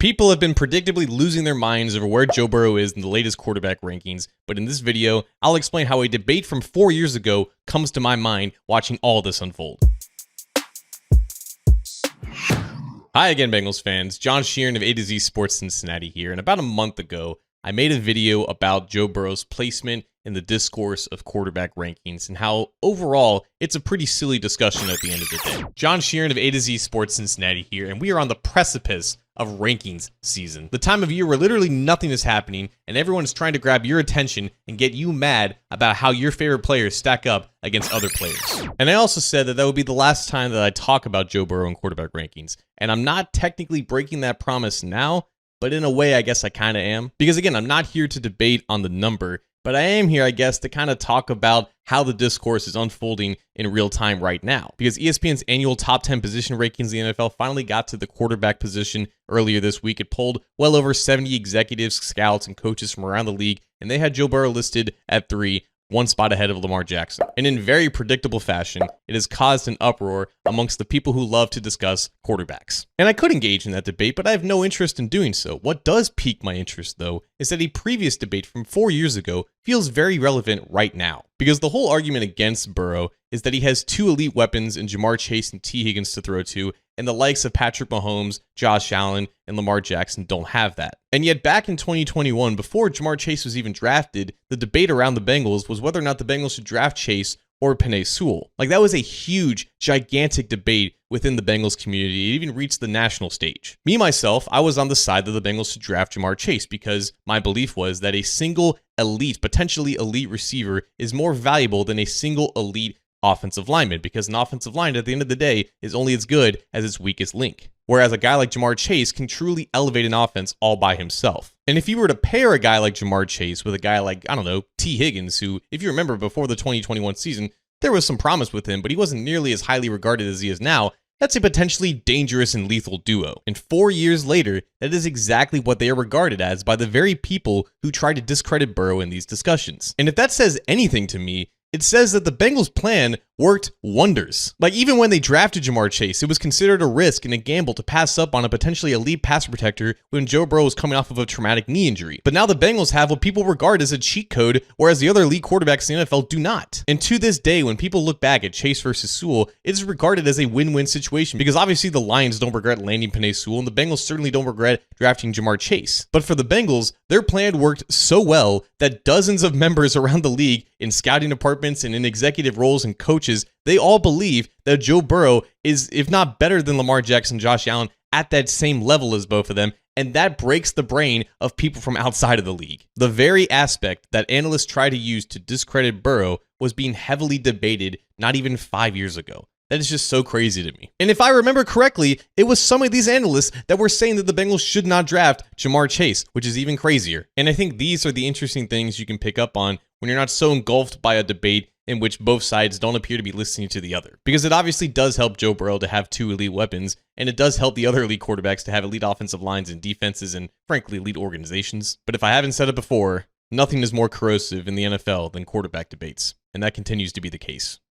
People have been predictably losing their minds over where Joe Burrow is in the latest quarterback rankings, but in this video, I'll explain how a debate from 4 years ago comes to my mind watching all this unfold. Hi again, Bengals fans. John Sheeran of A to Z Sports Cincinnati here, and about a month ago, I made a video about Joe Burrow's placement in the discourse of quarterback rankings and how, overall, it's a pretty silly discussion at the end of the day. John Sheeran of A to Z Sports Cincinnati here, and we are on the precipice of rankings season. The time of year where literally nothing is happening and everyone is trying to grab your attention and get you mad about how your favorite players stack up against other players. And I also said that would be the last time that I talk about Joe Burrow and quarterback rankings. And I'm not technically breaking that promise now, but in a way, I guess I kind of am. Because again, I'm not here to debate on the number, but I am here, I guess, to kind of talk about how the discourse is unfolding in real time right now. Because ESPN's annual top 10 position rankings in the NFL finally got to the quarterback position earlier this week. It polled well over 70 executives, scouts, and coaches from around the league, and they had Joe Burrow listed at 3, one spot ahead of Lamar Jackson. And in very predictable fashion, it has caused an uproar amongst the people who love to discuss quarterbacks. And I could engage in that debate, but I have no interest in doing so. What does pique my interest, though, is that a previous debate from 4 years ago feels very relevant right now. Because the whole argument against Burrow is that he has 2 elite weapons in Jamar Chase and T. Higgins to throw to, and the likes of Patrick Mahomes, Josh Allen, and Lamar Jackson don't have that. And yet back in 2021, before Jamar Chase was even drafted, the debate around the Bengals was whether or not the Bengals should draft Chase or Penei Sewell. Like, that was a huge, gigantic debate within the Bengals community. It even reached the national stage. Me, myself, I was on the side that the Bengals should draft Jamar Chase because my belief was that a single elite, potentially elite receiver is more valuable than a single elite offensive lineman, because an offensive line at the end of the day is only as good as its weakest link. Whereas a guy like Jamar Chase can truly elevate an offense all by himself. And if you were to pair a guy like Jamar Chase with a guy like, I don't know, T. Higgins, who, if you remember before the 2021 season, there was some promise with him, but he wasn't nearly as highly regarded as he is now, that's a potentially dangerous and lethal duo. And 4 years later, that is exactly what they are regarded as by the very people who try to discredit Burrow in these discussions. And if that says anything to me, it says that the Bengals' plan worked wonders. Like, even when they drafted Jamar Chase, it was considered a risk and a gamble to pass up on a potentially elite pass protector when Joe Burrow was coming off of a traumatic knee injury. But now the Bengals have what people regard as a cheat code, whereas the other elite quarterbacks in the NFL do not. And to this day, when people look back at Chase versus Sewell, it is regarded as a win-win situation, because obviously the Lions don't regret landing Penei Sewell, and the Bengals certainly don't regret drafting Jamar Chase. But for the Bengals, their plan worked so well that dozens of members around the league in scouting departments and in executive roles and coaches, they all believe that Joe Burrow is, if not better than Lamar Jackson, Josh Allen, at that same level as both of them, and that breaks the brain of people from outside of the league. The very aspect that analysts try to use to discredit Burrow was being heavily debated not even 5 years ago. That is just so crazy to me. And if I remember correctly, it was some of these analysts that were saying that the Bengals should not draft Jamar Chase, which is even crazier. And I think these are the interesting things you can pick up on when you're not so engulfed by a debate in which both sides don't appear to be listening to the other. Because it obviously does help Joe Burrow to have 2 elite weapons, and it does help the other elite quarterbacks to have elite offensive lines and defenses and, frankly, elite organizations. But if I haven't said it before, nothing is more corrosive in the NFL than quarterback debates, and that continues to be the case.